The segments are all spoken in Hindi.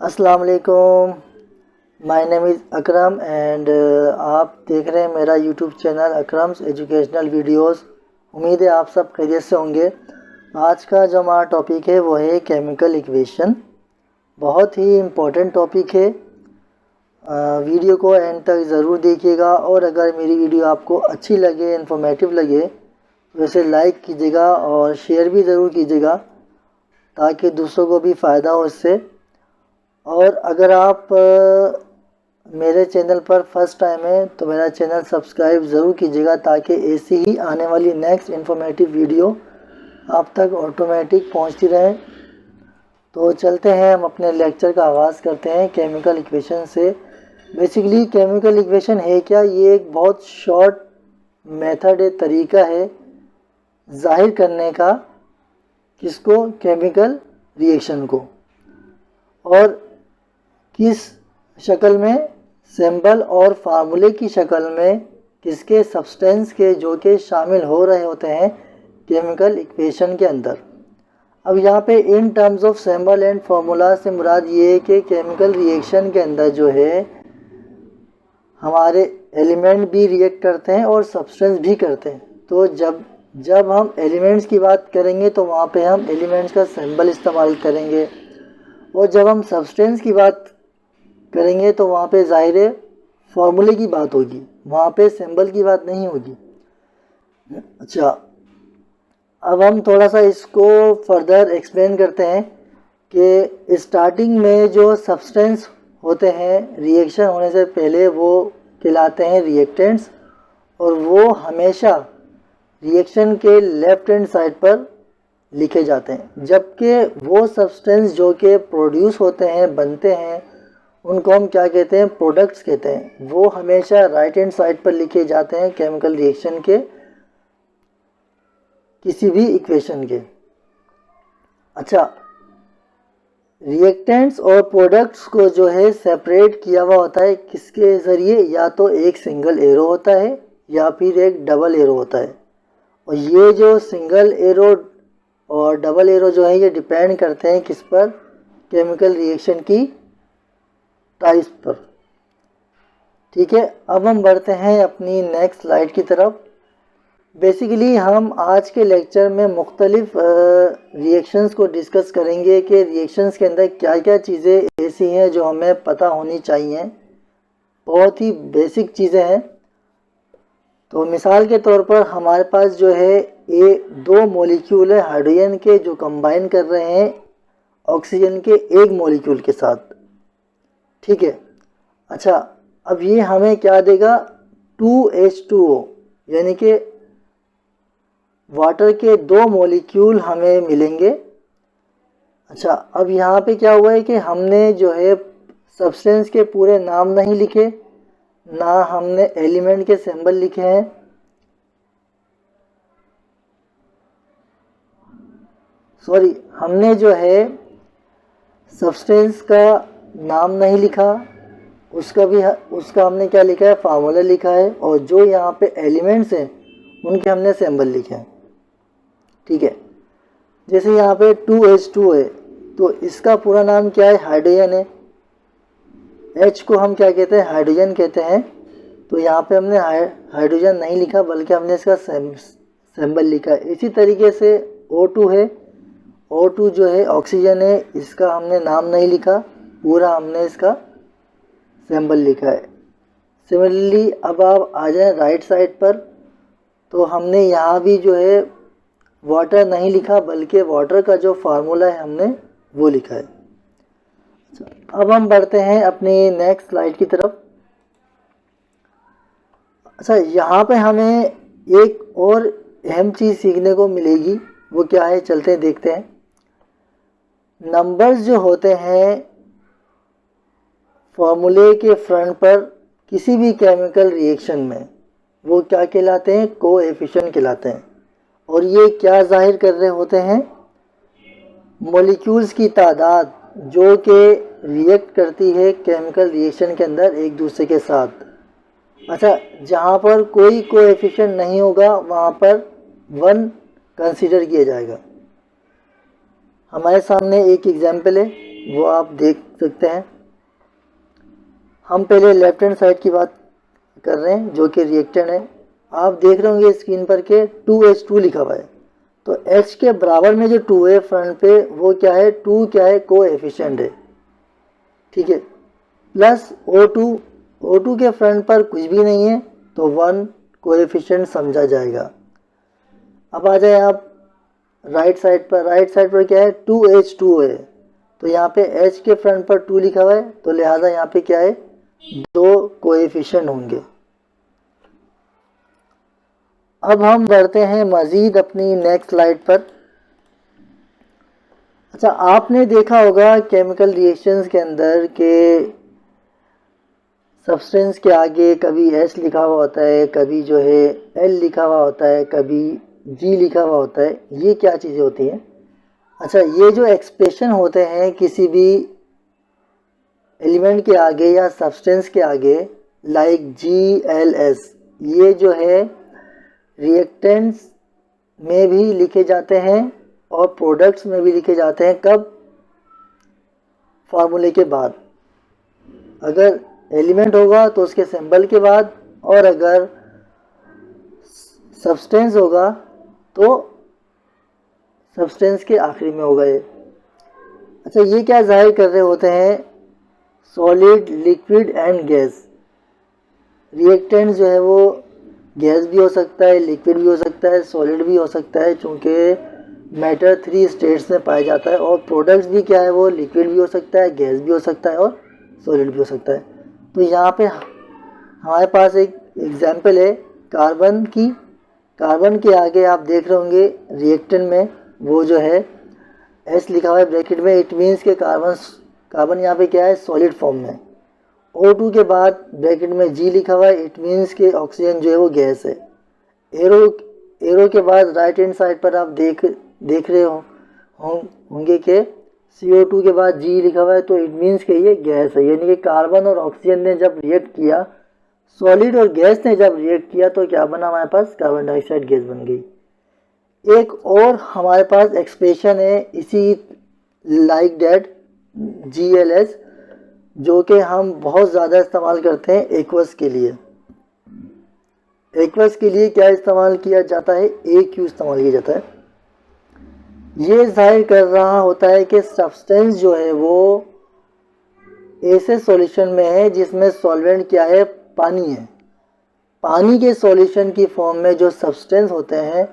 अस्सलाम वालेकुम। My name is Akram and आप देख रहे हैं मेरा यूट्यूब चैनल अकरम्स एजुकेशनल वीडियोस। उम्मीद है आप सब खैरियत से होंगे। आज का जो हमारा टॉपिक है वो है केमिकल इक्वेशन। बहुत ही इम्पोर्टेंट टॉपिक है। वीडियो को एंड तक ज़रूर देखिएगा और अगर मेरी वीडियो आपको अच्छी लगे, इन्फॉर्मेटिव लगे तो इसे लाइक कीजिएगा और शेयर भी ज़रूर कीजिएगा ताकि दूसरों को भी फ़ायदा हो इससे। और अगर आप मेरे चैनल पर फर्स्ट टाइम है तो मेरा चैनल सब्सक्राइब ज़रूर कीजिएगा ताकि ऐसी ही आने वाली नेक्स्ट इन्फॉर्मेटिव वीडियो आप तक ऑटोमेटिक पहुंचती रहे। तो चलते हैं, हम अपने लेक्चर का आगाज़ करते हैं केमिकल इक्वेशन से। बेसिकली केमिकल इक्वेशन है क्या? ये एक बहुत शॉर्ट मेथड है, तरीका है ज़ाहिर करने का किसको? केमिकल रिएक्शन को। और किस शक्ल में? सिंबल और फार्मूले की शक्ल में किसके? सब्सटेंस के, जो कि शामिल हो रहे होते हैं केमिकल इक्वेशन के अंदर। अब यहाँ पे in terms of symbol and formula से मुराद ये है कि केमिकल रिएक्शन के अंदर जो है हमारे एलिमेंट भी रिएक्ट करते हैं और सब्सटेंस भी करते हैं। तो जब हम एलिमेंट्स की बात करेंगे तो वहाँ पे हम एलिमेंट्स का सिंबल इस्तेमाल करेंगे, और जब हम सब्सटेंस की बात करेंगे तो वहाँ पे ज़ाहिर है फार्मूले की बात होगी, वहाँ पे सिंबल की बात नहीं होगी। अच्छा, अब हम थोड़ा सा इसको फर्दर एक्सप्लेन करते हैं कि स्टार्टिंग में जो सब्सटेंस होते हैं रिएक्शन होने से पहले वो कहलाते हैं रिएक्टेंट्स, और वो हमेशा रिएक्शन के लेफ्ट हैंड साइड पर लिखे जाते हैं। जबकि वो सब्सटेंस जो कि प्रोड्यूस होते हैं, बनते हैं, उनको हम क्या कहते हैं? प्रोडक्ट्स कहते हैं। वो हमेशा राइट हैंड साइड पर लिखे जाते हैं केमिकल रिएक्शन के किसी भी इक्वेशन के। अच्छा, रिएक्टेंट्स और प्रोडक्ट्स को जो है सेपरेट किया हुआ होता है किसके ज़रिए? या तो एक सिंगल एरो होता है या फिर एक डबल एरो होता है। और ये जो सिंगल एरो और डबल एरो जो है ये डिपेंड करते हैं किस पर? केमिकल रिएक्शन की टाइप्स पर। ठीक है, अब हम बढ़ते हैं अपनी नेक्स्ट स्लाइड की तरफ। बेसिकली हम आज के लेक्चर में मुख्तलिफ रिएक्शंस को डिस्कस करेंगे कि रिएक्शंस के अंदर क्या क्या चीज़ें ऐसी हैं जो हमें पता होनी चाहिए। बहुत ही बेसिक चीज़ें हैं। तो मिसाल के तौर पर हमारे पास जो है दो मॉलिक्यूल है हाइड्रोजन के जो कंबाइन कर रहे हैं ऑक्सीजन के एक मॉलिक्यूल के साथ। ठीक है। अच्छा, अब ये हमें क्या देगा? 2H2O, यानी कि वाटर के दो मॉलिक्यूल हमें मिलेंगे। अच्छा, अब यहाँ पे क्या हुआ है कि हमने जो है सब्सटेंस के पूरे नाम नहीं लिखे, ना हमने एलिमेंट के सिंबल लिखे हैं। सॉरी, हमने जो है सब्सटेंस का नाम नहीं लिखा, उसका हमने क्या लिखा है? फार्मूला लिखा है। और जो यहाँ पे एलिमेंट्स हैं उनके हमने सिंबल लिखे हैं। ठीक है, जैसे यहाँ पे 2H2 है तो इसका पूरा नाम क्या है? हाइड्रोजन है। H को हम क्या कहते हैं? हाइड्रोजन कहते हैं। तो यहाँ पे हमने हाइड्रोजन नहीं लिखा बल्कि हमने इसका सिंबल लिखा है। इसी तरीके से O2 है। O2 जो है ऑक्सीजन है, इसका हमने नाम नहीं लिखा, पूरा हमने इसका सिंबल लिखा है। सिमिलरली अब आप आ जाएं राइट साइड पर, तो हमने यहाँ भी जो है वाटर नहीं लिखा बल्कि वाटर का जो फार्मूला है हमने वो लिखा है। अब हम बढ़ते हैं अपनी नेक्स्ट स्लाइड की तरफ। अच्छा, यहाँ पे हमें एक और अहम चीज़ सीखने को मिलेगी, वो क्या है? चलते हैं देखते हैं। नंबर्स जो होते हैं फॉर्मूले के फ्रंट पर किसी भी केमिकल रिएक्शन में वो क्या कहलाते हैं? कोएफिशिएंट कहलाते हैं। और ये क्या जाहिर कर रहे होते हैं? मॉलिक्यूल्स की तादाद जो कि रिएक्ट करती है केमिकल रिएक्शन के अंदर एक दूसरे के साथ। अच्छा, जहाँ पर कोई कोएफिशिएंट नहीं होगा वहाँ पर 1 कंसीडर किया जाएगा। हमारे सामने एक एग्जाम्पल है। वो आप देख सकते हैं। हम पहले लेफ्ट हैंड साइड की बात कर रहे हैं जो कि रिएक्टेंट है। आप देख रहे होंगे स्क्रीन पर के 2H2 लिखा हुआ है। तो H के बराबर में जो 2 है फ्रंट पे, वो क्या है, 2 क्या है, कोएफिशिएंट है, ठीक है। प्लस O2 के फ्रंट पर कुछ भी नहीं है तो 1 कोएफिशिएंट समझा जाएगा। अब आ जाए आप राइट साइड पर क्या है, 2H2 है। तो यहाँ पे H के फ्रंट पर 2 लिखा हुआ है, तो लिहाजा यहाँ पे क्या है, 2 कोएफिशिएंट होंगे। अब हम बढ़ते हैं मज़ीद अपनी नेक्स्ट स्लाइड पर। अच्छा, आपने देखा होगा केमिकल रिएक्शंस के अंदर के सब्सटेंस के आगे कभी H लिखा हुआ होता है, कभी जो है L लिखा हुआ होता है, कभी G लिखा हुआ होता है। ये क्या चीज़ें होती हैं? अच्छा, ये जो एक्सप्रेशन होते हैं किसी भी एलिमेंट के आगे या सब्सटेंस के आगे, लाइक GLS, ये जो है रिएक्टेंट्स में भी लिखे जाते हैं और प्रोडक्ट्स में भी लिखे जाते हैं। कब? फार्मूले के बाद। अगर एलिमेंट होगा तो उसके सिंबल के बाद, और अगर सब्सटेंस होगा तो सब्सटेंस के आखिरी में होगा ये। अच्छा, ये क्या जाहिर कर रहे होते हैं? Solid, liquid and gas. Reactant जो है वो गैस भी हो सकता है, लिक्विड भी हो सकता है, सॉलिड भी हो सकता है, चूँकि मैटर 3 स्टेट्स में पाया जाता है। और प्रोडक्ट्स भी क्या है, वो लिक्विड भी हो सकता है, गैस भी हो सकता है और सॉलिड भी हो सकता है। तो यहाँ पे हमारे पास एक एग्जाम्पल है कार्बन की। कार्बन के आगे आप देख रहे होंगे रिएक्टेंट में वो जो है S लिखा हुआ है ब्रैकेट में। इट मीन्स के कार्बन यहाँ पे क्या है, सॉलिड फॉर्म में। O2 के बाद ब्रैकेट में G लिखा हुआ है। इट मीन्स के ऑक्सीजन जो है वो गैस है। एरो के बाद राइट हैंड साइड पर आप देख रहे होंगे कि CO2 के बाद G लिखा हुआ है, तो इट मीन्स कि ये गैस है। यानी कि कार्बन और ऑक्सीजन ने जब रिएक्ट किया, सॉलिड और गैस ने जब रिएक्ट किया, तो क्या बना हमारे पास, कार्बन डाइऑक्साइड गैस बन गई। एक और हमारे पास एक्सप्रेशन है इसी लाइक दैट GLS, जो कि हम बहुत ज़्यादा इस्तेमाल करते हैं एक्वस के लिए। एक्वस के लिए क्या इस्तेमाल किया जाता है, AQ इस्तेमाल किया जाता है। ये जाहिर कर रहा होता है कि सब्सटेंस जो है वो ऐसे सॉल्यूशन में है जिसमें सॉल्वेंट क्या है, पानी है। पानी के सॉल्यूशन की फॉर्म में जो सब्सटेंस होते हैं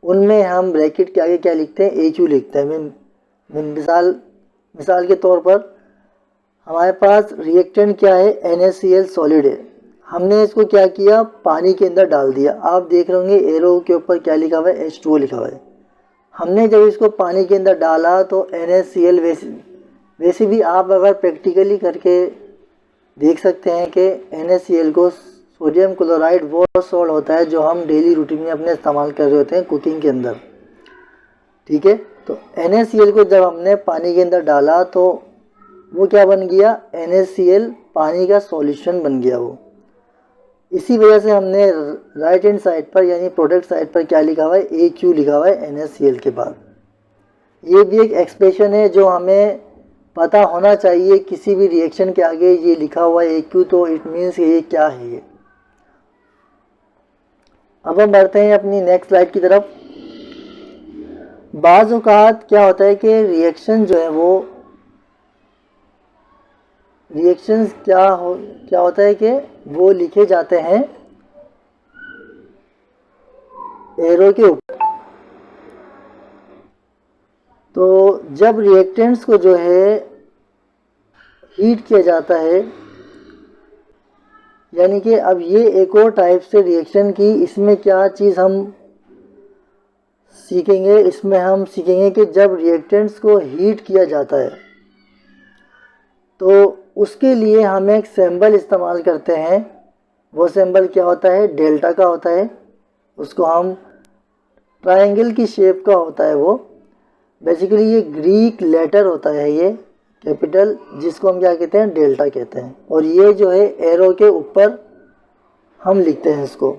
उनमें हम ब्रैकेट के आगे क्या लिखते हैं, AQ लिखते हैं। मिसाल के तौर पर हमारे पास रिएक्टेंट क्या है, NaCl सॉलिड है। हमने इसको क्या किया, पानी के अंदर डाल दिया। आप देख रहे होंगे एरो के ऊपर क्या लिखा हुआ है, H2O लिखा हुआ है। हमने जब इसको पानी के अंदर डाला तो NaCl वैसे भी आप अगर प्रैक्टिकली करके देख सकते हैं कि NaCl को सोडियम क्लोराइड वो सॉल्ट होता है जो हम डेली रूटीन में अपने इस्तेमाल कर रहे होते हैं कुकिंग के अंदर, ठीक है। तो NaCl को जब हमने पानी के अंदर डाला तो वो क्या बन गया, NaCl पानी का सॉल्यूशन बन गया वो। इसी वजह से हमने राइट हैंड साइड पर यानी प्रोडक्ट साइड पर क्या लिखा हुआ है, AQ लिखा हुआ है NaCl के बाद। ये भी एक एक्सप्रेशन है जो हमें पता होना चाहिए। किसी भी रिएक्शन के आगे ये लिखा हुआ है AQ, तो इट मीन्स ये क्या है ये। अब हम बढ़ते हैं अपनी नेक्स्ट स्लाइड की तरफ। बाज़ औक़ात क्या होता है कि रिएक्शन जो है वो रिएक्शंस क्या होता है कि वो लिखे जाते हैं एरो के ऊपर। तो जब रिएक्टेंट्स को जो है हीट किया जाता है, यानी कि अब ये एक और टाइप से रिएक्शन की, इसमें क्या चीज़ हम सीखेंगे, इसमें हम सीखेंगे कि जब रिएक्टेंट्स को हीट किया जाता है तो उसके लिए हम एक सिंबल इस्तेमाल करते हैं। वो सिंबल क्या होता है, डेल्टा का होता है। उसको हम ट्रायंगल की शेप का होता है वो। बेसिकली ये ग्रीक लेटर होता है, ये कैपिटल, जिसको हम क्या कहते हैं, डेल्टा कहते हैं। और ये जो है एरो के ऊपर हम लिखते हैं इसको।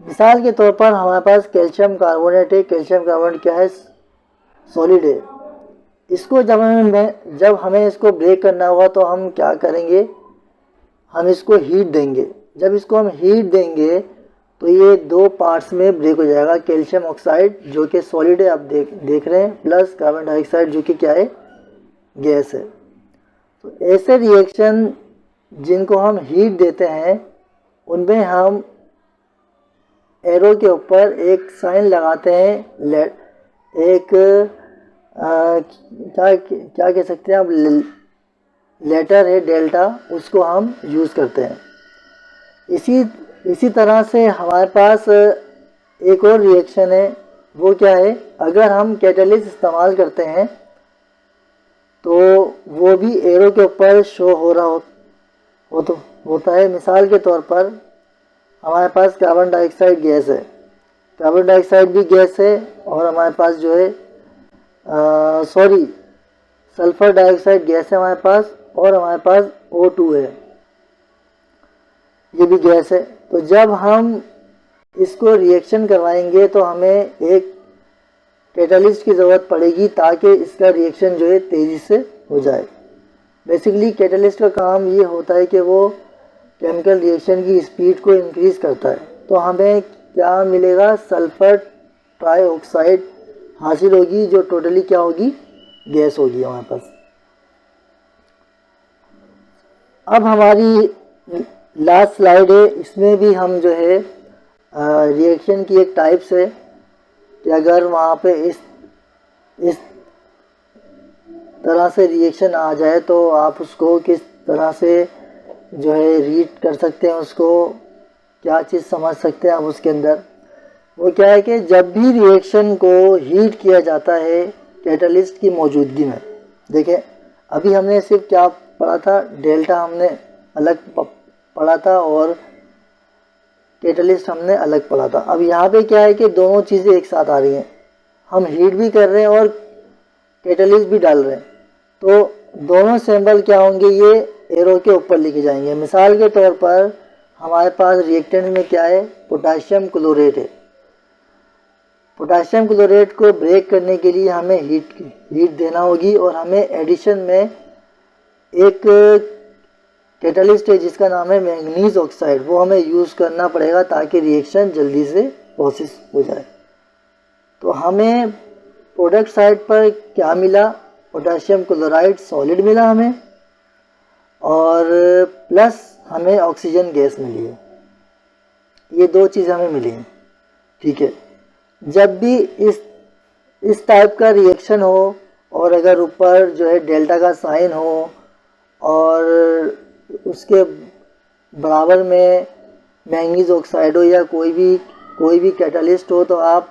मिसाल के तौर पर हमारे पास कैल्शियम कार्बोनेट है। कैल्शियम कार्बोनेट क्या है, सॉलिड है। इसको जब हमें इसको ब्रेक करना होगा तो हम क्या करेंगे, हम इसको हीट देंगे। जब इसको हम हीट देंगे तो ये दो पार्ट्स में ब्रेक हो जाएगा, कैल्शियम ऑक्साइड जो कि सॉलिड है आप देख रहे हैं, प्लस कार्बन डाइऑक्साइड जो कि क्या है, गैस है। तो ऐसे रिएक्शन जिनको हम हीट देते हैं उनमें हम एरो के ऊपर एक साइन लगाते हैं, एक क्या कह सकते हैं आप, लेटर है डेल्टा, उसको हम यूज़ करते हैं। इसी तरह से हमारे पास एक और रिएक्शन है, वो क्या है, अगर हम कैटलिस्ट इस्तेमाल करते हैं तो वो भी एरो के ऊपर शो हो रहा होता है। मिसाल के तौर पर हमारे पास कार्बन डाइऑक्साइड गैस है, कार्बन डाइऑक्साइड भी गैस है, और हमारे पास जो है सल्फर डाइऑक्साइड गैस है हमारे पास, और हमारे पास O2 है, ये भी गैस है। तो जब हम इसको रिएक्शन करवाएंगे तो हमें एक कैटलिस्ट की ज़रूरत पड़ेगी ताकि इसका रिएक्शन जो है तेज़ी से हो जाए। बेसिकली कैटलिस्ट का काम ये होता है कि वो केमिकल रिएक्शन की स्पीड को इंक्रीज़ करता है। तो हमें क्या मिलेगा, सल्फर ट्राइऑक्साइड हासिल होगी, जो टोटली क्या होगी, गैस होगी हमारे पास। अब हमारी लास्ट स्लाइड है, इसमें भी हम जो है रिएक्शन की एक टाइप्स है कि अगर वहाँ पे इस तरह से रिएक्शन आ जाए तो आप उसको किस तरह से जो है रीड कर सकते हैं, उसको क्या चीज़ समझ सकते हैं आप उसके अंदर। वो क्या है कि जब भी रिएक्शन को हीट किया जाता है कैटलिस्ट की मौजूदगी में, देखें अभी हमने सिर्फ क्या पढ़ा था, डेल्टा हमने अलग पढ़ा था और कैटलिस्ट हमने अलग पढ़ा था। अब यहाँ पे क्या है कि दोनों चीज़ें एक साथ आ रही हैं, हम हीट भी कर रहे हैं और कैटलिस्ट भी डाल रहे हैं, तो दोनों सिंबल क्या होंगे, ये एरो के ऊपर लिखे जाएंगे। मिसाल के तौर पर हमारे पास रिएक्टेंट में क्या है, पोटाशियम क्लोरेट है। पोटाशियम क्लोरेट को ब्रेक करने के लिए हमें हीट देना होगी, और हमें एडिशन में एक कैटलिस्ट है जिसका नाम है मैंगनीज ऑक्साइड, वो हमें यूज़ करना पड़ेगा ताकि रिएक्शन जल्दी से प्रोसेस हो जाए। तो हमें प्रोडक्ट साइड पर क्या मिला, पोटाशियम क्लोराइड सॉलिड मिला हमें, और प्लस हमें ऑक्सीजन गैस मिली है। ये दो चीज़ हमें मिली हैं, ठीक है। जब भी इस टाइप का रिएक्शन हो और अगर ऊपर जो है डेल्टा का साइन हो और उसके बराबर में मैंगनीज ऑक्साइड हो या कोई भी कैटलिस्ट हो, तो आप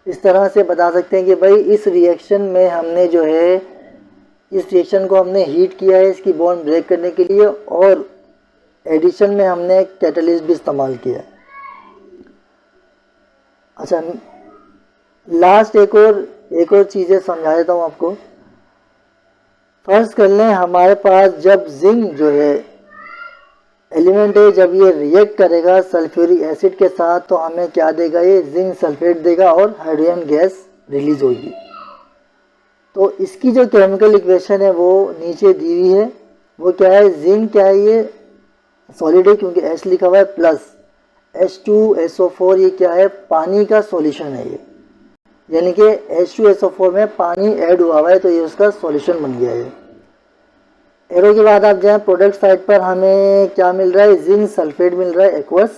इस तरह से बता सकते हैं कि भाई इस रिएक्शन में हमने जो है, इस रिएक्शन को हमने हीट किया है इसकी बॉन्ड ब्रेक करने के लिए, और एडिशन में हमने कैटलिस्ट भी इस्तेमाल किया है। अच्छा, लास्ट एक और चीज़ें समझा देता हूँ आपको। फर्ज कर लें हमारे पास जब जिंक जो है एलिमेंट है, जब ये रिएक्ट करेगा सल्फ्यूरिक एसिड के साथ तो हमें क्या देगा, ये जिंक सल्फेट देगा और हाइड्रोजन गैस रिलीज होगी। तो इसकी जो केमिकल इक्वेशन है वो नीचे दी हुई है। वो क्या है, जिंक क्या है, ये सॉलिड है क्योंकि H लिखा हुआ है, प्लस H2SO4 ये क्या है, पानी का सॉल्यूशन है ये, यानी कि H2SO4 में पानी ऐड हुआ है तो ये उसका सॉल्यूशन बन गया है। एरो के बाद आप जाएँ प्रोडक्ट साइड पर, हमें क्या मिल रहा है, जिंक सल्फेट मिल रहा है एक्वस,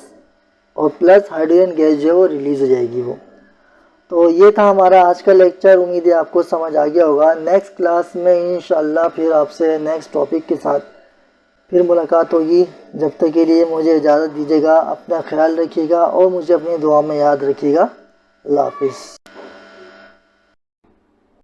और प्लस हाइड्रोजन गैस जो है वो रिलीज हो जाएगी वो। तो ये था हमारा आज का लेक्चर, उम्मीद है आपको समझ आ गया होगा। नेक्स्ट क्लास में इंशाल्लाह फिर आपसे नेक्स्ट टॉपिक के साथ फिर मुलाकात होगी। जब तक के लिए मुझे इजाज़त दीजिएगा, अपना ख्याल रखिएगा और मुझे अपनी दुआ में याद रखिएगा। अल्लाह हाफिज़।